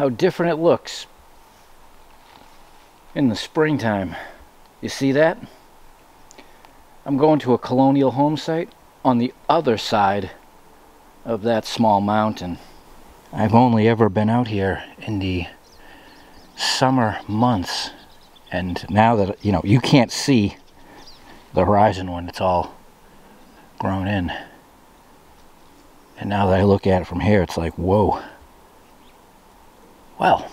how different it looks in the springtime. You see that? I'm going to a colonial home site on the other side of that small mountain. I've only ever been out here in the summer months, and now that, you know, you can't see the horizon when it's all grown in, and now that I look at it from here, it's like, whoa. Well,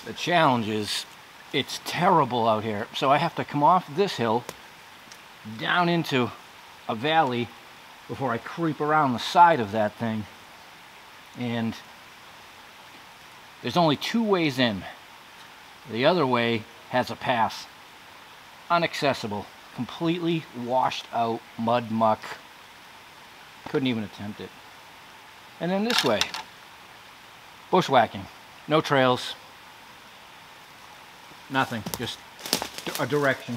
the challenge is it's terrible out here, so I have to come off this hill down into a valley before I creep around the side of that thing. And there's only two ways in. The other way has a path. Inaccessible. Completely washed out mud, muck. Couldn't even attempt it. And then this way. Bushwhacking. No trails. Nothing. Just a direction.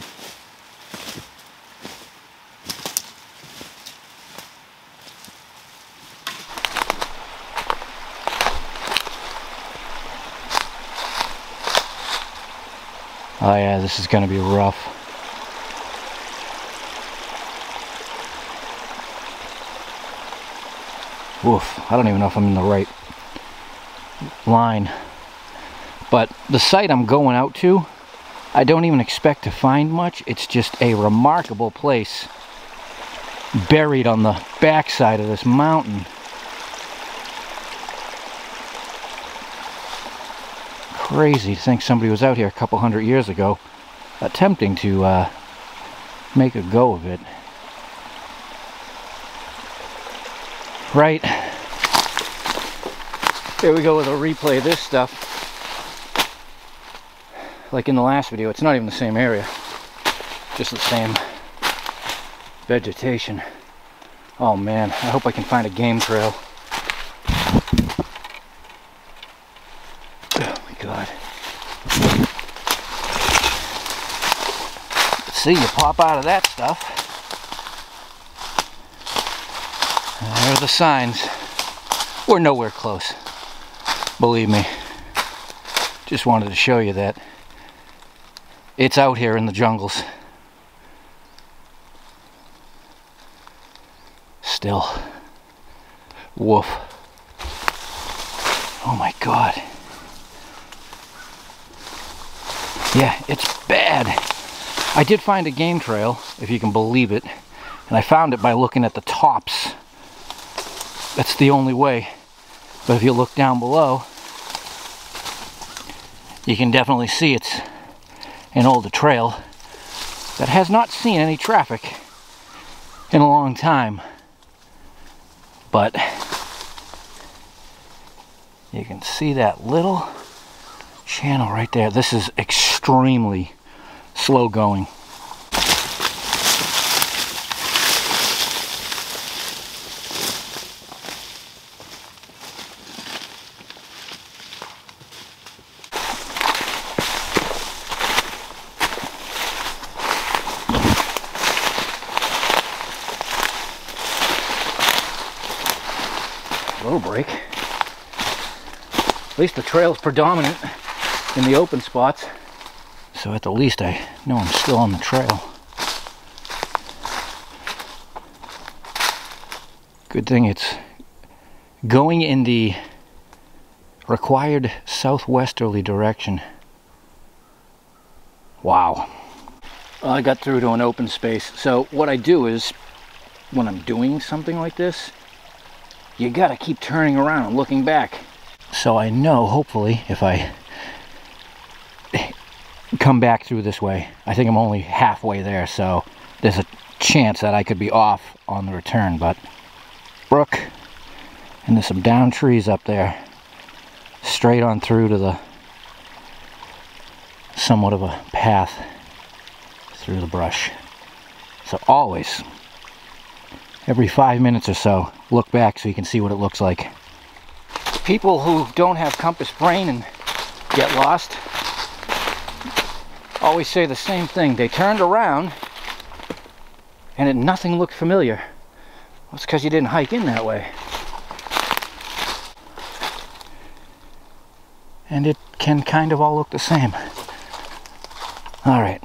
Oh yeah, this is going to be rough. Woof, I don't even know if I'm in the right line. But the site I'm going out to, I don't even expect to find much. It's just a remarkable place buried on the backside of this mountain. Crazy to think somebody was out here a couple hundred years ago attempting to make a go of it. Right, here we go with a replay of this stuff. Like in the last video, it's not even the same area, just the same vegetation. Oh man, I hope I can find a game trail. God. See, you pop out of that stuff. And there are the signs. We're nowhere close. Believe me. Just wanted to show you that it's out here in the jungles. Still. Woof. Oh my God. Yeah, it's bad. I did find a game trail, if you can believe it, and I found it by looking at the tops. That's the only way. But if you look down below, you can definitely see it's an older trail that has not seen any traffic in a long time. But you can see that little channel right there. This is extremely slow going. Little break. At least the trail's predominant in the open spots, so at the least I know I'm still on the trail. Good thing it's going in the required southwesterly direction. Wow. Well, I got through to an open space. So what I do is, when I'm doing something like this, you gotta keep turning around and looking back. So I know, hopefully, if I come back through this way, I think I'm only halfway there, so there's a chance that I could be off on the return. But brook, and there's some down trees up there, straight on through to the somewhat of a path through the brush. So always, every 5 minutes or so, look back so you can see what it looks like. People who don't have compass brain and get lost always say the same thing. They turned around and nothing looked familiar. Well, it's because you didn't hike in that way. and it can kind of all look the same. Alright,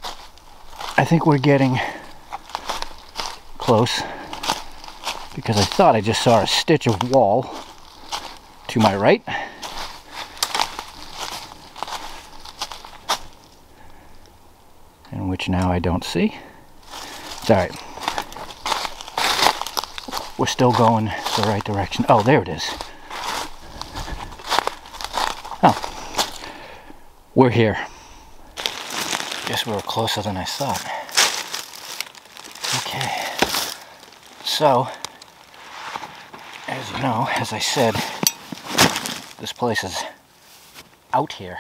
I think we're getting close, because I thought I just saw a stitch of wall to my right. And which now I don't see. It's alright. We're still going the right direction. Oh, there it is. Oh, we're here. Guess we were closer than I thought. Okay. So, as you know, as I said, this place is out here.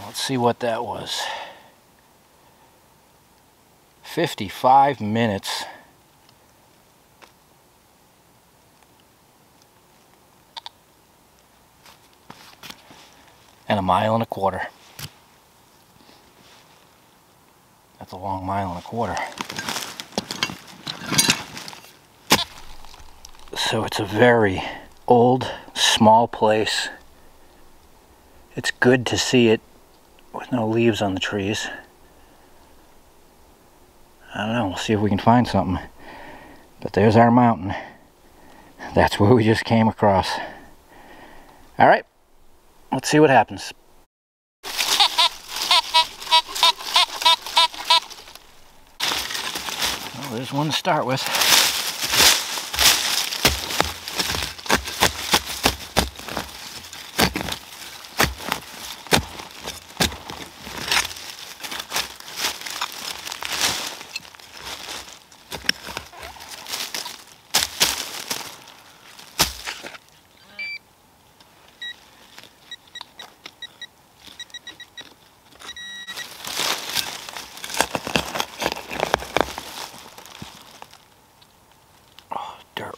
Let's see what that was. 55 minutes. And 1.25 miles. That's a long 1.25 miles. So it's a very old, small place. It's good to see it with no leaves on the trees. I don't know, we'll see if we can find something. But there's our mountain. That's where we just came across. Alright, let's see what happens. Well, there's one to start with.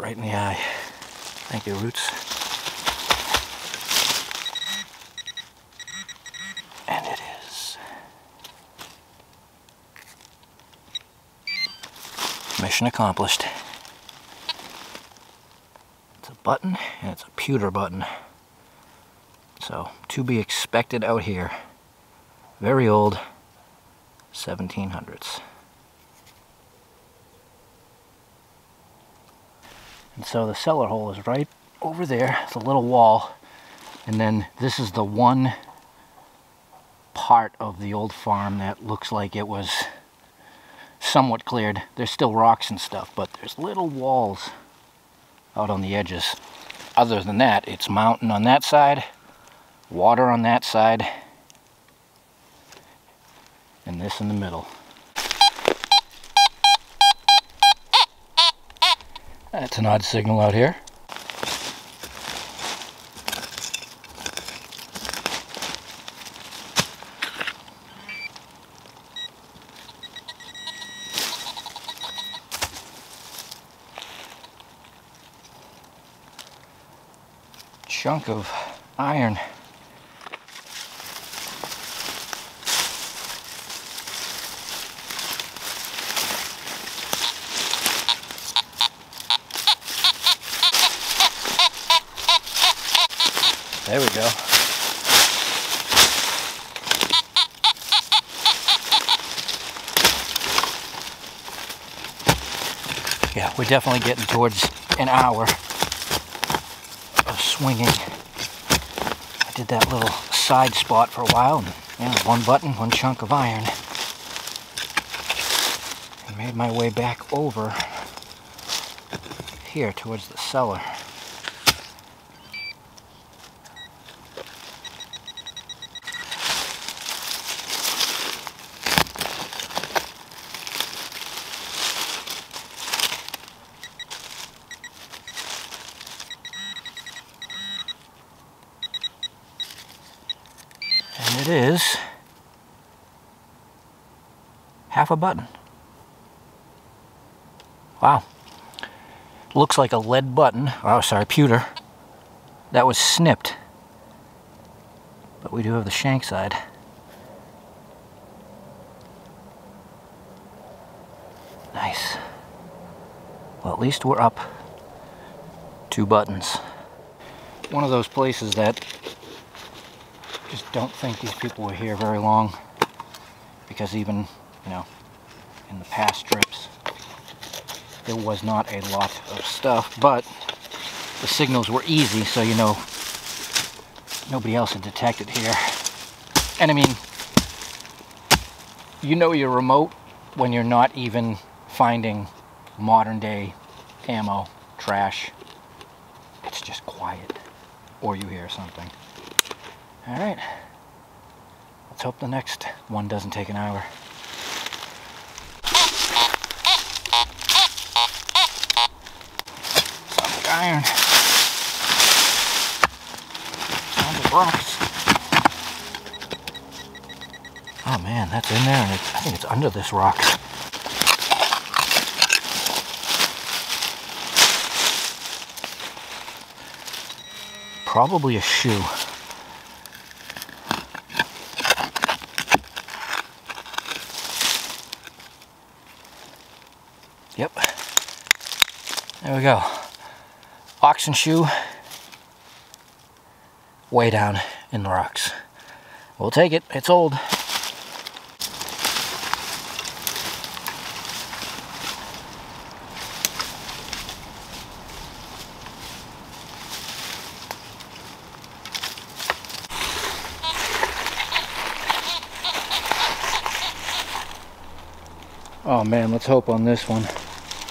Right in the eye. Thank you, Roots. And it is. Mission accomplished. It's a button, and it's a pewter button. So, to be expected out here. Very old, 1700s. And so the cellar hole is right over there. It's a little wall. And then this is the one part of the old farm that looks like it was somewhat cleared. There's still rocks and stuff, but there's little walls out on the edges. Other than that, it's mountain on that side, water on that side, and this in the middle. That's an odd signal out here. Chunk of iron. There we go. Yeah, we're definitely getting towards an hour of swinging. I did that little side spot for a while, and yeah, one button, one chunk of iron. I made my way back over here towards the cellar. And it is half a button. Wow. Looks like a lead button. Oh, sorry, pewter. That was snipped. But we do have the shank side. Nice. Well, at least we're up 2 buttons. One of those places that just don't think these people were here very long, because even, you know, in the past trips, there was not a lot of stuff, but the signals were easy, so you know, nobody else had detected here. And I mean, you know you're remote when you're not even finding modern day ammo, trash. It's just quiet, or you hear something. All right, let's hope the next one doesn't take an hour. Some iron. Sounds of rocks. Oh man, that's in there, and I think it's under this rock. Probably a shoe. Yep. There we go. Oxen shoe. Way down in the rocks. We'll take it. It's old. Oh man, let's hope on this one.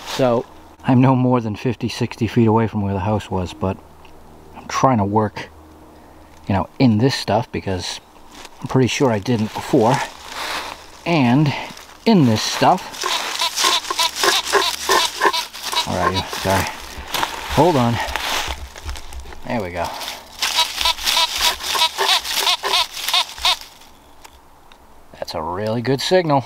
So, I'm no more than 50, 60 feet away from where the house was, but I'm trying to work, you know, in this stuff because I'm pretty sure I didn't before. And in this stuff. Alright, sorry. Hold on. There we go. That's a really good signal.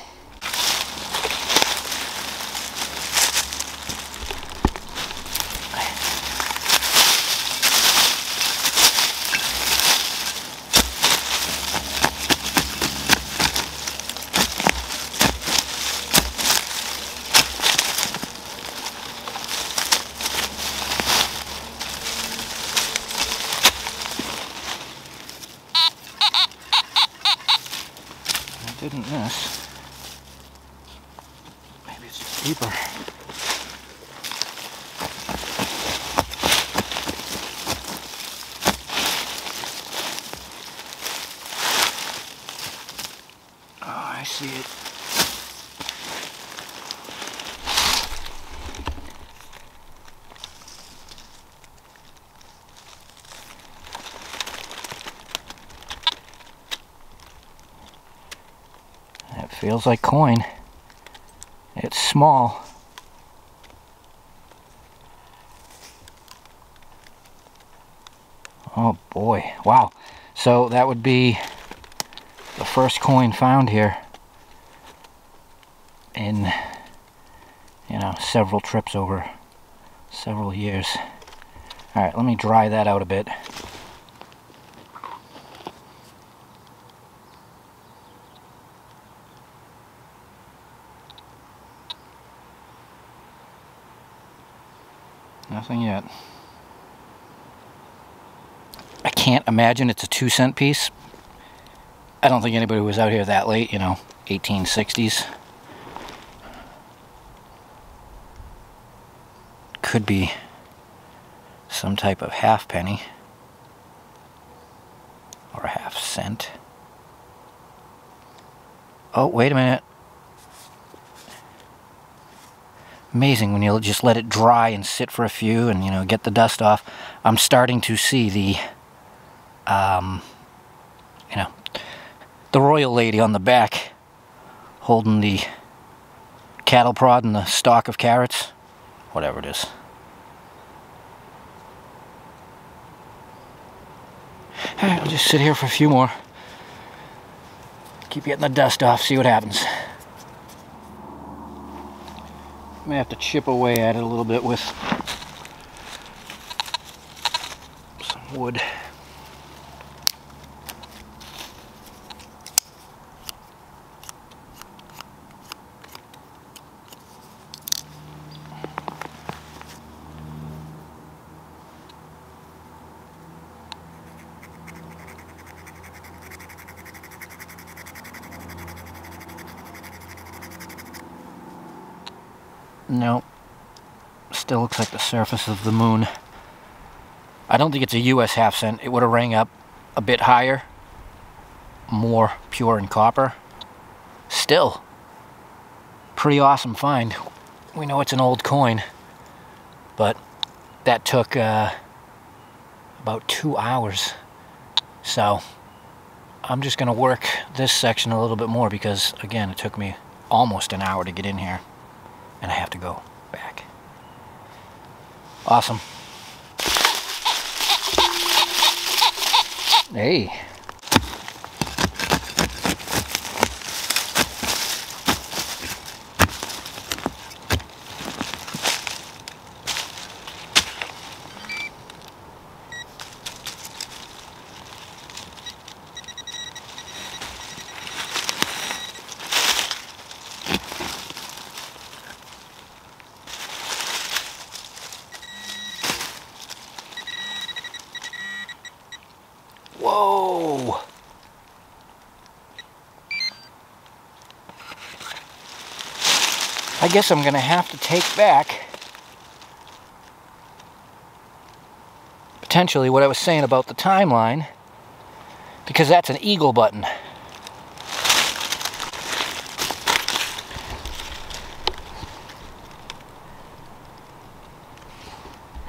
Didn't miss. Maybe it's deeper. Oh, I see it. Feels like coin. It's small. Oh boy, wow. So that would be the first coin found here in, you know, several trips over several years. All right, let me dry that out a bit. Nothing yet. I can't imagine it's a 2-cent piece. I don't think anybody was out here that late, you know, 1860s. Could be some type of halfpenny or a half-cent. Oh, wait a minute. Amazing when you just let it dry and sit for a few and, you know, get the dust off. I'm starting to see the, you know, the royal lady on the back holding the cattle prod and the stalk of carrots. Whatever it is. Alright, I'll just sit here for a few more. Keep getting the dust off, see what happens. May have to chip away at it a little bit with some wood. No. Still looks like the surface of the moon. I don't think it's a US half cent. It would have rang up a bit higher. More pure in copper. Still. Pretty awesome find. We know it's an old coin. But that took about 2 hours. So I'm just going to work this section a little bit more because, again, it took me almost an hour to get in here. And I have to go back. Awesome. Hey. Whoa! I guess I'm gonna have to take back potentially what I was saying about the timeline, because that's an eagle button.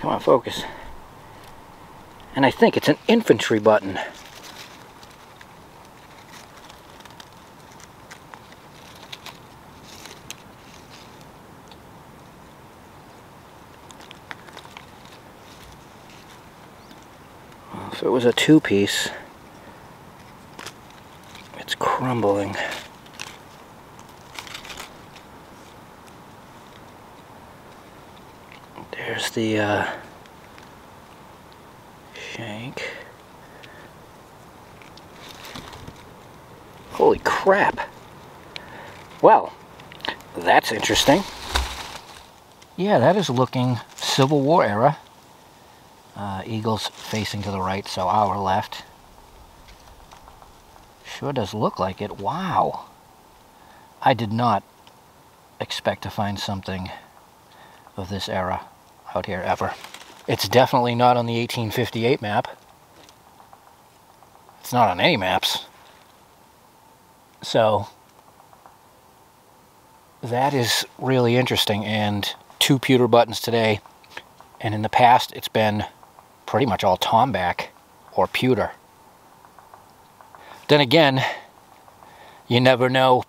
Come on, focus. And I think it's an infantry button. Well, if it was a two-piece, it's crumbling. There's the shank. Holy crap. Well, that's interesting. Yeah, that is looking Civil War era. Eagles facing to the right, so our left. Sure does look like it. Wow. I did not expect to find something of this era out here ever. It's definitely not on the 1858 map. It's not on any maps. So that is really interesting, and 2 pewter buttons today, and in the past it's been pretty much all Tombac or pewter. Then again, you never know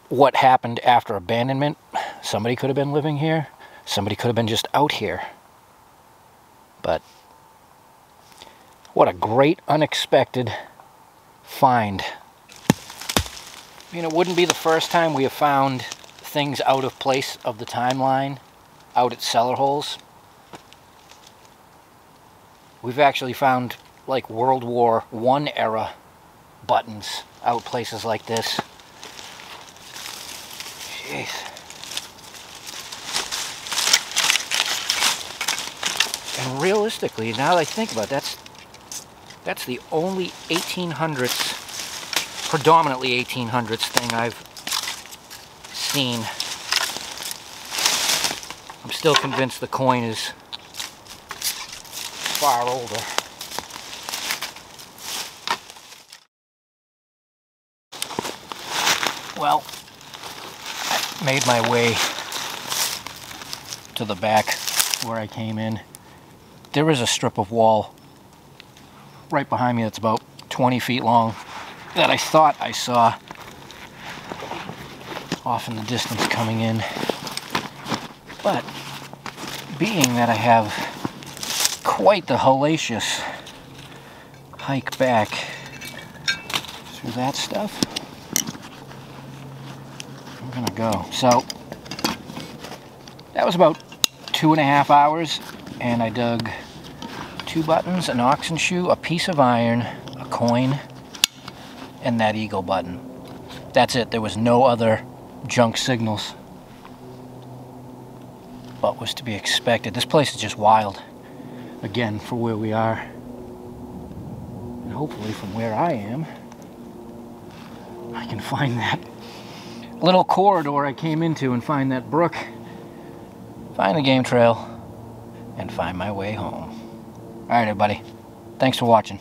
what happened after abandonment. Somebody could have been living here. Somebody could have been just out here. But what a great unexpected find. I mean, it wouldn't be the first time we have found things out of place of the timeline, out at cellar holes. We've actually found like World War I era buttons out places like this. Jeez. And realistically, now that I think about it, that's the only 1800s, predominantly 1800s thing I've seen. I'm still convinced the coin is far older. Well, I made my way to the back where I came in. There is a strip of wall right behind me that's about 20 feet long that I thought I saw off in the distance coming in. But being that I have quite the hellacious hike back through that stuff, I'm gonna go. So that was about 2.5 hours, and I dug 2 buttons, an oxen shoe, a piece of iron, a coin, and that eagle button. That's it. There was no other junk signals. What was to be expected? This place is just wild. Again, for where we are. And hopefully from where I am, I can find that little corridor I came into and find that brook, find the game trail, and find my way home. All right, everybody. Thanks for watching.